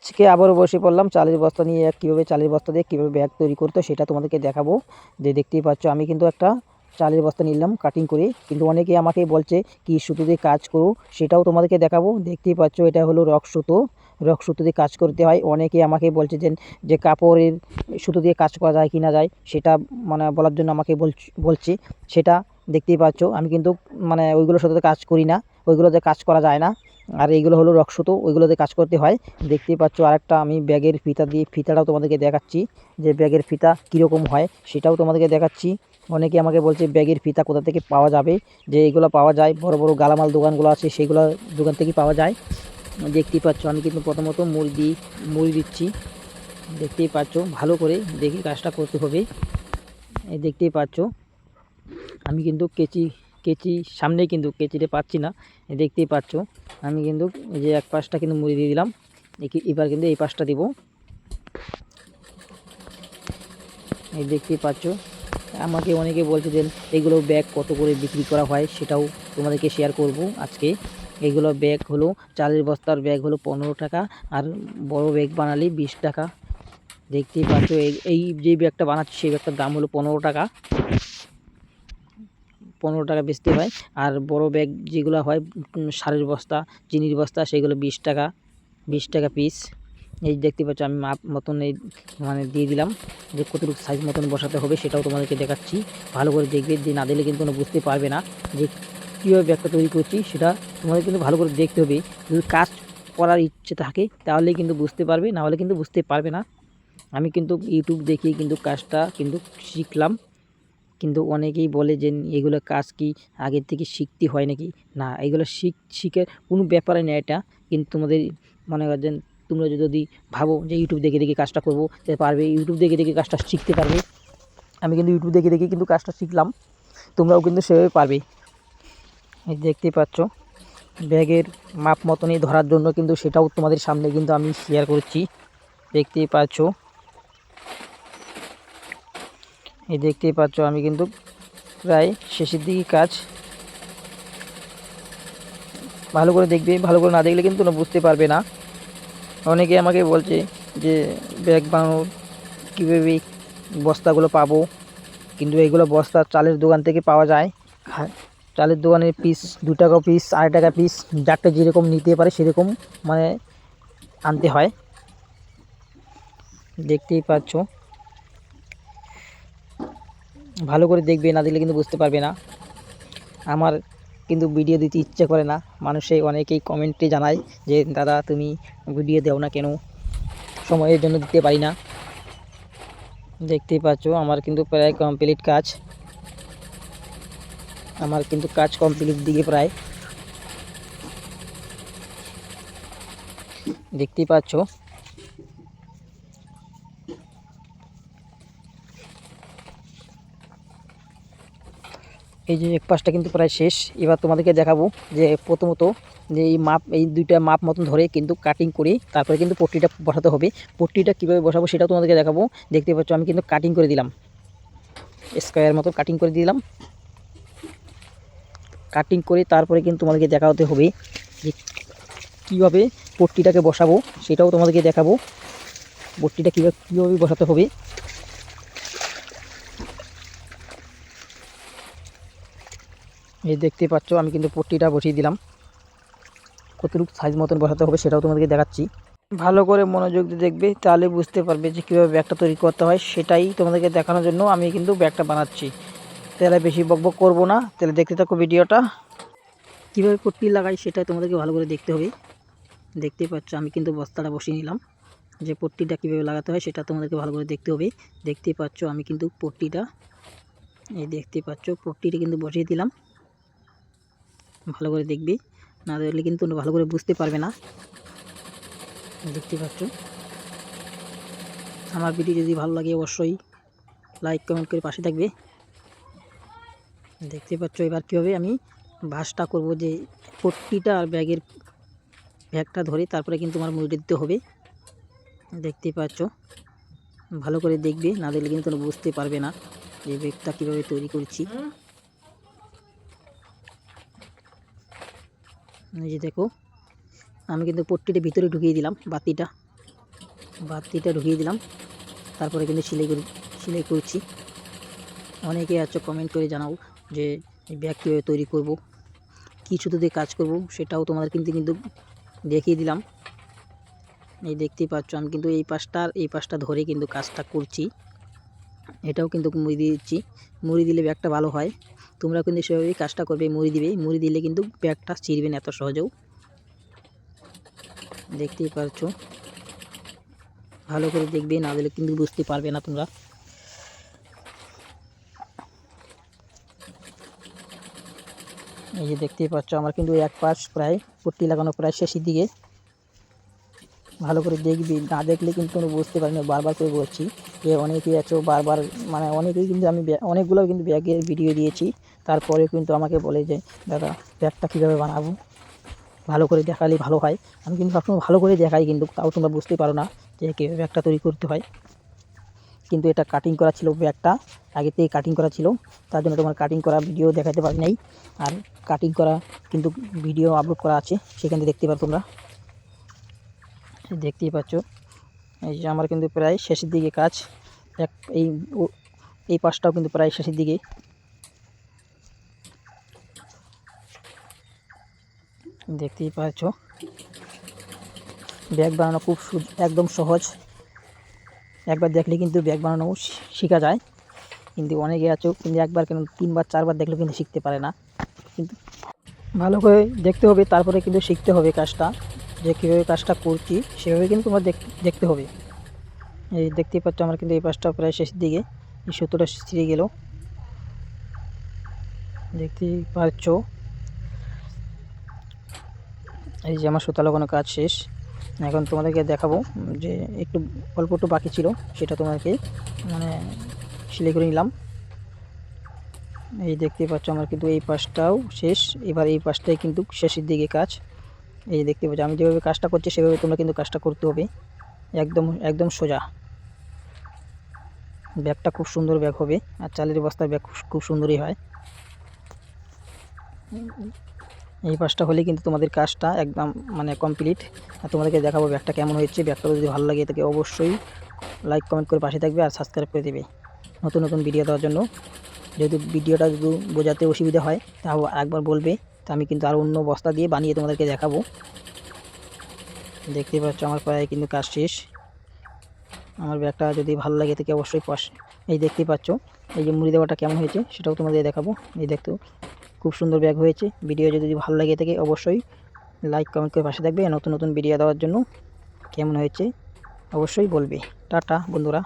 আজকে আবারও বসে পড়লাম চালের বস্তা নিয়ে। কীভাবে চালের বস্তা দিয়ে কীভাবে ব্যাগ তৈরি করতে সেটা তোমাদেরকে দেখাবো। যে দেখতেই পাচ্ছ আমি কিন্তু একটা চালের বস্তা নিলাম কাটিং করে, কিন্তু অনেকে আমাকে বলছে কি সুতো দিয়ে কাজ করো, সেটাও তোমাদেরকে দেখাবো। দেখতেই পাচ্ছ এটা হলো রক সুতো, রক সুতো দিয়ে কাজ করতে হয়। অনেকে আমাকে বলছে যে কাপড়ের সুতো দিয়ে কাজ করা যায় কি না যায়, সেটা মানে বলার জন্য আমাকে বলছে। সেটা দেখতেই পাচ্ছ আমি কিন্তু মানে ওইগুলোর সাথে কাজ করি না, ওইগুলোতে কাজ করা যায় না। আর এইগুলো হলো রক সুতো, ওইগুলোতে কাজ করতে হয়। দেখতেই পাচ্ছ আরেকটা আমি ব্যাগের ফিতা দিয়ে ফিতাটাও তোমাদেরকে দেখাচ্ছি, যে ব্যাগের ফিতা কীরকম হয় সেটাও তোমাদেরকে দেখাচ্ছি। অনেকে আমাকে বলছে ব্যাগের ফিতা কোথা থেকে পাওয়া যাবে, যে এইগুলো পাওয়া যায় বড় বড় গালামাল দোকানগুলো আছে সেইগুলো দোকান থেকে পাওয়া যায়। দেখতেই পাচ্ছ আমি কিন্তু প্রথমত মুড়ি দিচ্ছি। দেখতেই পাচ্ছ ভালো করে দেখি কাজটা করতে হবে। এই দেখতেই পাচ্ছ আমি কিন্তু কেচি সামনেই, কিন্তু কেচিতে পাচ্ছি না। দেখতেই পাচ্ছ আমি কিন্তু এই যে এক পাশটা কিন্তু মুড়ি দিয়ে দিলাম, এবার কিন্তু এই পাশটা দিব। এই দেখতেই পাচ্ছ আমাকে অনেকে বলছে যে এগুলো ব্যাগ কত করে বিক্রি করা হয়, সেটাও তোমাদেরকে শেয়ার করব আজকে। এগুলো ব্যাগ হলো চালের বস্তার ব্যাগ হলো 15 টাকা, আর বড় ব্যাগ বানালে 20 টাকা। দেখতেই পাচ্ছ এই যে ব্যাগটা বানাচ্ছি সেই ব্যাগটার দাম হলো 15 টাকা, 15 টাকা বেচতে হয়। আর বড় ব্যাগ যেগুলো হয় সারের বস্তা, চিনির বস্তা, সেগুলো 20 টাকা, 20 টাকা পিস। এই দেখতে পাচ্ছ আমি মাপ মতন এই মানে দিয়ে দিলাম, যে কতটুকু সাইজ মতন বসাতে হবে সেটাও তোমাদেরকে দেখাচ্ছি। ভালো করে দেখবে, যে না দিলে কিন্তু বুঝতে পারবে না যে কীভাবে ব্যাগটা তৈরি করছি। সেটা তোমাদের কিন্তু ভালো করে দেখতে হবে। যদি কাজ করার ইচ্ছে থাকে তাহলেই কিন্তু বুঝতে পারবে, না হলে কিন্তু বুঝতে পারবে না। আমি কিন্তু ইউটিউব দেখিয়ে কিন্তু কাজটা কিন্তু শিখলাম। কিন্তু অনেকেই বলে যে এগুলো কাজ কি আগের থেকে শিখতে হয় নাকি? না, এগুলো শিখে কোনো ব্যাপারে না এটা। কিন্তু তোমাদের মনে করছেন তোমরা যদি ভাবো যে ইউটিউব দেখে দেখে কাজটা করবো, তাহলে পারবে। ইউটিউব দেখে দেখে কাজটা শিখতে পারবে। আমি কিন্তু ইউটিউব দেখে দেখে কিন্তু কাজটা শিখলাম, তোমরাও কিন্তু সেভাবে পারবে। এই দেখতেই পাচ্ছ ব্যাগের মাপ মতনই ধরার জন্য কিন্তু সেটাও তোমাদের সামনে কিন্তু আমি শেয়ার করছি। দেখতেই পাচ্ছ, এই দেখতেই পাচ্ছ আমি কিন্তু প্রায় শেষের দিকে কাজ। ভালো করে দেখবে, ভালো করে না দেখলে কিন্তু বুঝতে পারবে না। অনেকে আমাকে বলছে যে ব্যাগ বানানোর কীভাবে বস্তাগুলো পাবো, কিন্তু এইগুলো বস্তা চালের দোকান থেকে পাওয়া যায়। চালের দোকানের পিস 2 টাকা পিস, 2.5 টাকা পিস, যারটা যেরকম নিতে পারে সেরকম মানে আনতে হয়। দেখতেই পাচ্ছ ভালো করে দেখবে, না দিলে কিন্তু বুঝতে পারবে না। আমার কিন্তু ভিডিও দিতে ইচ্ছে করে না, মানুষে অনেকেই কমেন্টে জানায় যে দাদা তুমি ভিডিও দাও না কেন, সময়ের জন্য দিতে পারি না। দেখতেই পাচ্ছ আমার কিন্তু প্রায় কমপ্লিট কাজ, আমার কিন্তু কাজ কমপ্লিট দিকে প্রায়। দেখতেই পাচ্ছ এই যে এক পাশটা কিন্তু প্রায় শেষ। এবার তোমাদেরকে দেখাবো যে প্রথমত যে এই দুইটা মাপ মতন ধরে কিন্তু কাটিং করে তারপরে কিন্তু পট্টিটা বসাতে হবে। পট্টিটা কীভাবে বসাবো সেটাও তোমাদেরকে দেখাবো। দেখতে পাচ্ছ আমি কিন্তু কাটিং করে দিলাম, স্কোয়ার মতো কাটিং করে দিলাম। কাটিং করে তারপরে কিন্তু তোমাদেরকে দেখাতে হবে যে কীভাবে পট্টিটাকে বসাবো, সেটাও তোমাদেরকে দেখাবো। পট্টিটা কীভাবে বসাতে হবে। এই দেখতে পাচ্ছ আমি কিন্তু পট্টিটা বসিয়ে দিলাম, কতটুকু সাইজ মতন বসাতে হবে সেটাও তোমাদেরকে দেখাচ্ছি। ভালো করে মনোযোগ দিয়ে দেখবে, তাহলে বুঝতে পারবে যে কীভাবে ব্যাগটা তৈরি করতে হয়। সেটাই তোমাদেরকে দেখানোর জন্য আমি কিন্তু ব্যাগটা বানাচ্ছি। তাহলে বেশি বকবক করবো না, তাহলে দেখতে থাকো ভিডিওটা। কীভাবে পট্টি লাগাই সেটা তোমাদেরকে ভালো করে দেখতে হবে। দেখতেই পাচ্ছ আমি কিন্তু বস্তাটা বসিয়ে নিলাম, যে পট্টিটা কীভাবে লাগাতে হয় সেটা তোমাদেরকে ভালো করে দেখতে হবে। দেখতেই পাচ্ছ আমি কিন্তু পট্টিটা দেখতে পাচ্ছ পট্টিটা কিন্তু বসিয়ে দিলাম। ভালো করে দেখবে, না দেখলে কিন্তু ভালো করে বুঝতে পারবে না। দেখতে পাচ্ছ আমার ভিডিও যদি ভালো লাগে অবশ্যই লাইক কমেন্ট করে পাশে থাকবে। দেখতে পাচ্ছ এবার কীভাবে আমি ভাঁজটা করব, যে পট্টিটা আর ব্যাগটা ধরে তারপরে কিন্তু আমার মুড়ি দিতে হবে। দেখতে পাচ্ছ ভালো করে দেখবে, না দেখলে কিন্তু বুঝতে পারবে না যে ব্যাগটা কীভাবে তৈরি করছি। এই যে দেখো আমি কিন্তু পট্টিটা ভিতরে ঢুকিয়ে দিলাম বাতিটা। বাতিটা ঢুকিয়ে দিলাম, তারপরে কিন্তু সেলাই করছি। অনেকে আছো কমেন্ট করে জানাও যে ব্যাগ কীভাবে তৈরি করব, কী সুতো দিয়ে কাজ করব, সেটাও তোমাদের কিন্তু দেখিয়ে দিলাম। এই দেখতেই পাচ্ছ আমি কিন্তু এই পাশটা ধরে কিন্তু কাজটা করছি। এটাও কিন্তু মুড়ি দিয়ে দিচ্ছি, মুড়ি দিলে ব্যাগটা ভালো হয়। তোমরা কিন্তু সেভাবেই কাজটা করবে, মুড়ি দিবে, মুড়ি দিলে কিন্তু ব্যাগটা ছিঁড়বে না এত সহজেও। দেখতেই পাচ্ছ, ভালো করে দেখবে, না দিলে কিন্তু বুঝতে পারবে না তোমরা। এই যে দেখতেই পাচ্ছ আমার কিন্তু এক পাশ প্রায় পট্টি লাগানো প্রায় শেষের দিকে। ভালো করে দেখবি, না দেখলে কিন্তু তোমরা বুঝতে পারি না। বারবার করে বলছি যে অনেকেই আছো বারবার, মানে অনেকেই কিন্তু আমি অনেকগুলো কিন্তু ব্যাগের ভিডিও দিয়েছি, তারপরে কিন্তু আমাকে বলে যে দাদা ব্যাগটা কীভাবে বানাবো, ভালো করে দেখালেই ভালো হয়। আমি কিন্তু সবসময় ভালো করে দেখাই, কিন্তু তাও তোমরা বুঝতে পারো না যে কীভাবে ব্যাগটা তৈরি করতে হয়। কিন্তু এটা কাটিং করা ছিল, ব্যাগটা আগে থেকে কাটিং করা ছিল, তার জন্য তোমার কাটিং করা ভিডিও দেখাতে পারি নাই। আর কাটিং করা কিন্তু ভিডিও আপলোড করা আছে, সেখানে দেখতে পারো তোমরা। দেখতেই পাচ্ছ এই যে আমার কিন্তু প্রায় শেষের দিকে কাজ। এই পাশটাও কিন্তু প্রায় শেষের দিকে। দেখতেই পাচ্ছ ব্যাগ বানানো খুব একদম সহজ। একবার দেখলে কিন্তু ব্যাগ বানানো শেখা যায়। কিন্তু অনেকে আছো কিন্তু একবার কেন 3বার 4বার দেখলেও কিন্তু শিখতে পারে না। কিন্তু ভালো করে দেখতে হবে, তারপরে কিন্তু শিখতে হবে কাজটা, যে কীভাবে কাজটা করছি সেভাবে কিন্তু তোমার দেখতে হবে। এই দেখতেই পাচ্ছ আমার কিন্তু এই পাশটা প্রায় শেষের দিকে, এই সুতোটা ছিঁড়ে গেল। দেখতেই পাচ্ছ এই যে আমার সুতা লাগানো কাজ শেষ। এখন তোমাদেরকে দেখাবো যে অল্প বাকি ছিল, সেটা তোমাদেরকে মানে সেলাই করে নিলাম। এই দেখতেই পাচ্ছ আমার কিন্তু এই পাশটাও শেষ। এবার এই পাশটাই কিন্তু শেষের দিকে কাজ। এই দেখতে পাচ্ছ আমি যেভাবে কাজটা করছি সেভাবে তোমরা কিন্তু কাজটা করতে হবে, একদম সোজা। ব্যাগটা খুব সুন্দর ব্যাগ হবে, আর চালের বস্তার ব্যাগ খুব সুন্দরই হয়। এই পাশটা হলে কিন্তু তোমাদের কাজটা একদম মানে কমপ্লিট। আর তোমাদেরকে দেখাবো ব্যাগটা কেমন হয়েছে। ব্যাগটা যদি ভালো লাগে তাকে অবশ্যই লাইক কমেন্ট করে পাশে থাকবে আর সাবস্ক্রাইব করে দেবে নতুন ভিডিও দেওয়ার জন্য। যদি ভিডিওটা যদি বোঝাতে অসুবিধা হয় তাও একবার বলবে, তা আমি কিন্তু আরও অন্য বস্তা দিয়ে বানিয়ে তোমাদেরকে দেখাবো। দেখতেই পাচ্ছ আমার প্রায় কিন্তু কাজ শেষ। আমার ব্যাগটা যদি ভালো লাগে তাকে অবশ্যই এই দেখতেই পাচ্ছ এই যে মুড়ি দেওয়াটা কেমন হয়েছে সেটাও তোমাদের দেখাবো। এই দেখতো খুব সুন্দর ব্যাগ হয়েছে। ভিডিও যদি ভালো লাগে থাকে অবশ্যই লাইক কমেন্ট করে পাশে থাকবে। নতুন ভিডিও দেওয়ার জন্য কেমন হয়েছে অবশ্যই বলবে। টাটা বন্ধুরা।